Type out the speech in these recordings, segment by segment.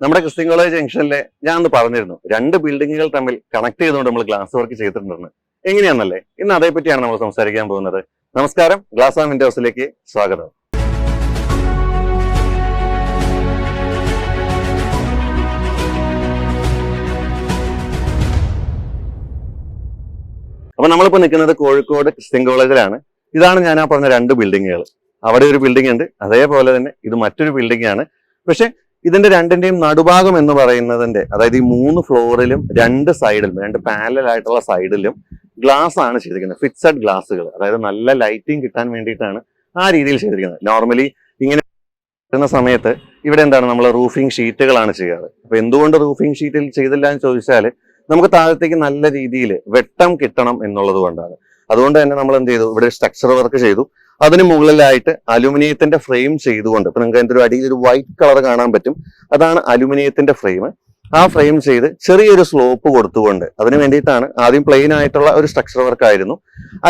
നമ്മുടെ Christian college ജംഗ്ഷനിലെ ഞാൻ ഒന്ന് പറഞ്ഞിരുന്നു 2 ബിൽഡിങ്ങുകൾ തമ്മിൽ കണക്ട് ചെയ്തുകൊണ്ട് നമ്മൾ ഗ്ലാസ് വർക്ക് ചെയ്തിട്ടുണ്ടെന്ന്. എങ്ങനെയാണെന്നല്ലേ ഇന്ന് അതേപറ്റിയാണ് നമ്മൾ സംസാരിക്കാൻ പോകുന്നത്. നമസ്കാരം, ഗ്ലാസ് ആൻഡ് വിൻഡോസിലേക്ക് സ്വാഗതം. അപ്പൊ നമ്മളിപ്പോ നിൽക്കുന്നത് കോഴിക്കോട് ക്രിസ്ത്യൻ കോളേജിലാണ്. ഇതാണ് ഞാൻ പറഞ്ഞ 2 ബിൽഡിങ്ങുകൾ. അവിടെ ഒരു ബിൽഡിംഗ് ഉണ്ട്, അതേപോലെ തന്നെ ഇത് മറ്റൊരു ബിൽഡിംഗ് ആണ്. പക്ഷെ ഇതിന്റെ രണ്ടിന്റെയും നടുഭാഗം എന്ന് പറയുന്നതിന്റെ, അതായത് ഈ 3 ഫ്ലോറിലും 2 സൈഡിലും 2 പാരലൽ ആയിട്ടുള്ള സൈഡിലും ഗ്ലാസ് ആണ് ചെയ്തിരിക്കുന്നത്. ഫിക്സഡ് ഗ്ലാസുകൾ, അതായത് നല്ല ലൈറ്റിംഗ് കിട്ടാൻ വേണ്ടിയിട്ടാണ് ആ രീതിയിൽ ചെയ്തിരിക്കുന്നത്. നോർമലി ഇങ്ങനെ വരുന്ന സമയത്ത് ഇവിടെ എന്താണ്, നമ്മൾ റൂഫിംഗ് ഷീറ്റുകളാണ് ചെയ്യാറ്. അപ്പൊ എന്തുകൊണ്ട് റൂഫിംഗ് ഷീറ്റിൽ ചെയ്തില്ല എന്ന് ചോദിച്ചാൽ നമുക്ക് താഴത്തേക്ക് നല്ല രീതിയിൽ വെട്ടം കിട്ടണം എന്നുള്ളത് കൊണ്ടാണ്. അതുകൊണ്ട് തന്നെ നമ്മൾ എന്ത് ചെയ്തു, ഇവിടെ സ്ട്രക്ചർ വർക്ക് ചെയ്തു. അതിന് മുകളിലായിട്ട് അലുമിനിയത്തിന്റെ ഫ്രെയിം ചെയ്തുകൊണ്ട്, ഇപ്പൊ നിങ്ങൾക്ക് അതിന്റെ ഒരു അടിയിൽ ഒരു വൈറ്റ് കളർ കാണാൻ പറ്റും, അതാണ് അലുമിനിയത്തിന്റെ ഫ്രെയിം. ആ ഫ്രെയിം ചെയ്ത് ചെറിയൊരു സ്ലോപ്പ് കൊടുത്തുകൊണ്ട്, അതിന് വേണ്ടിയിട്ടാണ് ആദ്യം പ്ലെയിൻ ആയിട്ടുള്ള ഒരു സ്ട്രക്ചർ വർക്ക് ആയിരുന്നു.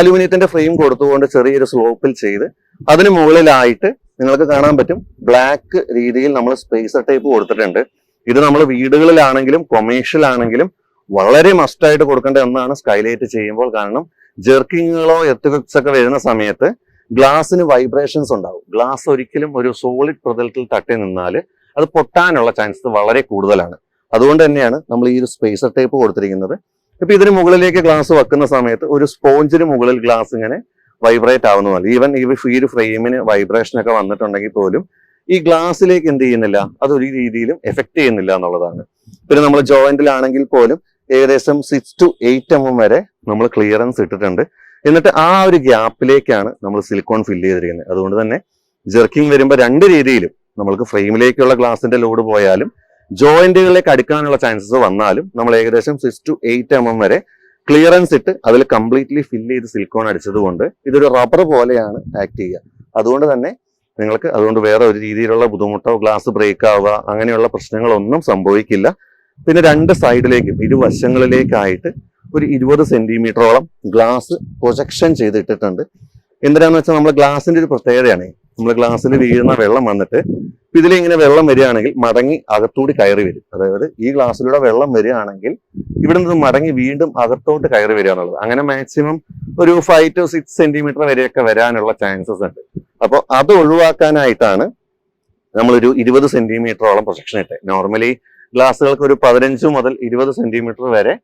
അലുമിനിയത്തിന്റെ ഫ്രെയിം കൊടുത്തുകൊണ്ട് ചെറിയൊരു സ്ലോപ്പിൽ ചെയ്ത് അതിന് മുകളിലായിട്ട് നിങ്ങൾക്ക് കാണാൻ പറ്റും ബ്ലാക്ക് രീതിയിൽ നമ്മൾ സ്പേസർ ടേപ്പ് കൊടുത്തിട്ടുണ്ട്. ഇത് നമ്മൾ വീടുകളിലാണെങ്കിലും കൊമേഴ്ഷ്യൽ ആണെങ്കിലും വളരെ മസ്റ്റായിട്ട് കൊടുക്കേണ്ട ഒന്നാണ് സ്കൈലൈറ്റ് ചെയ്യുമ്പോൾ. കാരണം ജെർക്കിങ്ങുകളോ എർത്ത് ഒക്കെ വരുന്ന സമയത്ത് ഗ്ലാസിന് വൈബ്രേഷൻസ് ഉണ്ടാവും. ഗ്ലാസ് ഒരിക്കലും ഒരു സോളിഡ് പ്രതലത്തിൽ തട്ടി നിന്നാൽ അത് പൊട്ടാനുള്ള ചാൻസ് വളരെ കൂടുതലാണ്. അതുകൊണ്ട് തന്നെയാണ് നമ്മൾ ഈ ഒരു സ്പേസർ ടേപ്പ് കൊടുത്തിരിക്കുന്നത്. ഇപ്പൊ ഇതിന് മുകളിലേക്ക് ഗ്ലാസ് വെക്കുന്ന സമയത്ത് ഒരു സ്പോഞ്ചിന് മുകളിൽ ഗ്ലാസ് ഇങ്ങനെ വൈബ്രേറ്റ് ആവുന്നതല്ല. ഈവൻ ഈ ഒരു ഫ്രെയിമിന് വൈബ്രേഷൻ ഒക്കെ വന്നിട്ടുണ്ടെങ്കിൽ പോലും ഈ ഗ്ലാസ്സിലേക്ക് എന്ത് ചെയ്യുന്നില്ല, അതൊരു രീതിയിലും എഫക്ട് ചെയ്യുന്നില്ല എന്നുള്ളതാണ്. പിന്നെ നമ്മൾ ജോയിന്റിലാണെങ്കിൽ പോലും ഏകദേശം 6 to 8 mm വരെ നമ്മൾ ക്ലിയറൻസ് ഇട്ടിട്ടുണ്ട്. എന്നിട്ട് ആ ഒരു ഗ്യാപ്പിലേക്കാണ് നമ്മൾ സിലിക്കോൺ ഫില്ല് ചെയ്തിരിക്കുന്നത്. അതുകൊണ്ട് തന്നെ ജെർക്കിങ് വരുമ്പോൾ 2 രീതിയിലും നമ്മൾക്ക് ഫ്രെയിമിലേക്കുള്ള ഗ്ലാസിന്റെ ലോഡ് പോയാലും ജോയിന്റുകളിലേക്ക് അടുക്കാനുള്ള ചാൻസസ് വന്നാലും നമ്മൾ ഏകദേശം 6 to 8 mm വരെ ക്ലിയറൻസ് ഇട്ട് അതിൽ കംപ്ലീറ്റ്ലി ഫില്ല് ചെയ്ത് സിലിക്കോൺ അടിച്ചത് കൊണ്ട് ഇതൊരു റബ്ബർ പോലെയാണ് ആക്ട് ചെയ്യുക. അതുകൊണ്ട് തന്നെ നിങ്ങൾക്ക് അതുകൊണ്ട് വേറെ ഒരു രീതിയിലുള്ള ബുദ്ധിമുട്ടോ ഗ്ലാസ് ബ്രേക്ക് ആവുക അങ്ങനെയുള്ള പ്രശ്നങ്ങളൊന്നും സംഭവിക്കില്ല. പിന്നെ 2 സൈഡിലേക്കും ഇരുവശങ്ങളിലേക്കായിട്ട് ഒരു 20 സെന്റിമീറ്ററോളം ഗ്ലാസ് പ്രൊജക്ഷൻ ചെയ്തിട്ടിട്ടുണ്ട്. എന്തിനാന്ന് വെച്ചാൽ നമ്മൾ ഗ്ലാസിന്റെ ഒരു പ്രത്യേകതയാണ്, നമ്മൾ ഗ്ലാസ്സിൽ വീഴുന്ന വെള്ളം വന്നിട്ട് ഇതിലിങ്ങനെ വെള്ളം വരികയാണെങ്കിൽ മടങ്ങി അകത്തൂടി കയറി വരും. അതായത് ഈ ഗ്ലാസ്സിലൂടെ വെള്ളം വരികയാണെങ്കിൽ ഇവിടെ നിന്ന് മടങ്ങി വീണ്ടും അകത്തോട്ട് കയറി വരിക എന്നുള്ളത്. അങ്ങനെ മാക്സിമം ഒരു 5 to 6 സെന്റിമീറ്റർ വരെയൊക്കെ വരാനുള്ള ചാൻസസ് ഉണ്ട്. അപ്പോൾ അത് ഒഴിവാക്കാനായിട്ടാണ് നമ്മളൊരു 20 സെന്റിമീറ്ററോളം പ്രൊജക്ഷൻ ഇട്ടത്. നോർമലി ഗ്ലാസുകൾക്ക് ഒരു 15 മുതൽ 20 സെന്റിമീറ്റർ വരെ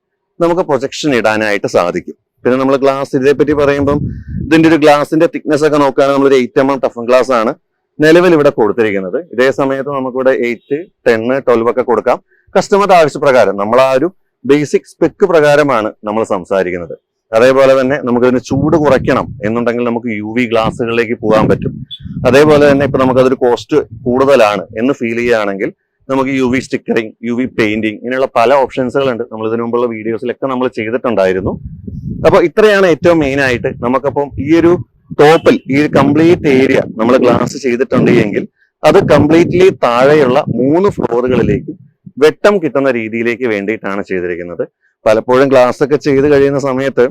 നമുക്ക് പ്രൊജക്ഷൻ ഇടാനായിട്ട് സാധിക്കും. പിന്നെ നമ്മൾ ഗ്ലാസ് ഇതേപ്പറ്റി പറയുമ്പം ഇതിന്റെ ഒരു ഗ്ലാസിന്റെ തിക്നെസ് ഒക്കെ നോക്കുകയാണെങ്കിൽ നമ്മളൊരു 8 mm ടഫൻ ഗ്ലാസ് ആണ് നിലവിൽ ഇവിടെ കൊടുത്തിരിക്കുന്നത്. ഇതേ സമയത്ത് നമുക്കിവിടെ 8, 10, 12 ഒക്കെ കൊടുക്കാം. കസ്റ്റമറുടെ ആവശ്യപ്രകാരം നമ്മൾ ആ ഒരു ബേസിക് സ്പെക്ക് പ്രകാരമാണ് നമ്മൾ സംസാരിക്കുന്നത്. അതേപോലെ തന്നെ നമുക്കതിന് ചൂട് കുറയ്ക്കണം എന്നുണ്ടെങ്കിൽ നമുക്ക് UV ഗ്ലാസുകളിലേക്ക് പോകാൻ പറ്റും. അതേപോലെ തന്നെ ഇപ്പൊ നമുക്കതൊരു കോസ്റ്റ് കൂടുതലാണ് എന്ന് ഫീൽ ചെയ്യുകയാണെങ്കിൽ നമുക്ക് UV സ്റ്റിക്കറിങ്, UV പെയിന്റിങ്, ഇങ്ങനെയുള്ള പല ഓപ്ഷൻസുകളുണ്ട്. നമ്മൾ ഇതിനു മുമ്പുള്ള വീഡിയോസിലൊക്കെ നമ്മൾ ചെയ്തിട്ടുണ്ടായിരുന്നു. അപ്പൊ ഇത്രയാണ് ഏറ്റവും മെയിൻ ആയിട്ട്. നമുക്കപ്പം ഈ ഒരു ടോപ്പിൽ ഈ ഒരു കംപ്ലീറ്റ് ഏരിയ നമ്മൾ ഗ്ലാസ് ചെയ്തിട്ടുണ്ട് എങ്കിൽ അത് കംപ്ലീറ്റ്ലി താഴെയുള്ള 3 ഫ്ലോറുകളിലേക്കും വെട്ടം കിട്ടുന്ന രീതിയിലേക്ക് വേണ്ടിയിട്ടാണ് ചെയ്തിരിക്കുന്നത്. പലപ്പോഴും ഗ്ലാസ് ഒക്കെ ചെയ്ത് കഴിയുന്ന സമയത്ത്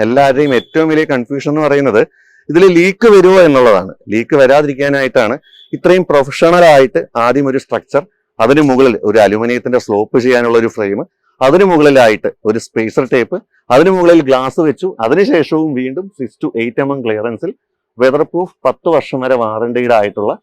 എല്ലാവരുടെയും ഏറ്റവും വലിയ കൺഫ്യൂഷൻ എന്ന് പറയുന്നത് ഇതിൽ ലീക്ക് വരുമോ എന്നുള്ളതാണ്. ലീക്ക് വരാതിരിക്കാനായിട്ടാണ് ഇത്രയും പ്രൊഫഷണൽ ആയിട്ട് ആദ്യം ഒരു സ്ട്രക്ചർ, അതിന് മുകളിൽ ഒരു അലുമിനിയത്തിന്റെ സ്ലോപ്പ് ചെയ്യാനുള്ള ഒരു ഫ്രെയിം, അതിന് മുകളിലായിട്ട് ഒരു സ്പേസർ ടേപ്പ്, അതിന് മുകളിൽ ഗ്ലാസ് വെച്ചു. അതിനുശേഷവും വീണ്ടും 6 to 8 mm ക്ലിയറൻസിൽ വെതർ പ്രൂഫ് 10 വർഷം വരെ വാറണ്ടിയുടെ ആയിട്ടുള്ള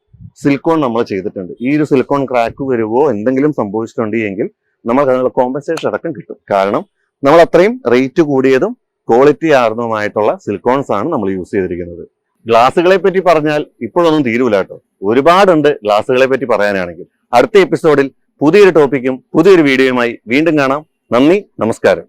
സിലിക്കോൺ നമ്മൾ ചെയ്തിട്ടുണ്ട്. ഈ ഒരു സിലിക്കോൺ ക്രാക്ക് വരുവോ എന്തെങ്കിലും സംഭവിച്ചിട്ടുണ്ട് എങ്കിൽ നമുക്ക് അതിനുള്ള കോമ്പൻസേഷൻ അടക്കം കിട്ടും. കാരണം നമ്മൾ അത്രയും റേറ്റ് കൂടിയതും ക്വാളിറ്റി ആർന്നതുമായിട്ടുള്ള സിലിക്കോൺസ് ആണ് നമ്മൾ യൂസ് ചെയ്തിരിക്കുന്നത്. ഗ്ലാസുകളെ പറ്റി പറഞ്ഞാൽ ഇപ്പോഴൊന്നും തീരൂല കേട്ടോ, ഒരുപാടുണ്ട് ഗ്ലാസുകളെ പറ്റി പറയാനാണെങ്കിൽ. അടുത്ത എപ്പിസോഡിൽ പുതിയൊരു ടോപ്പിക്കും പുതിയൊരു വീഡിയോയുമായി വീണ്ടും കാണാം. നന്ദി, നമസ്കാരം.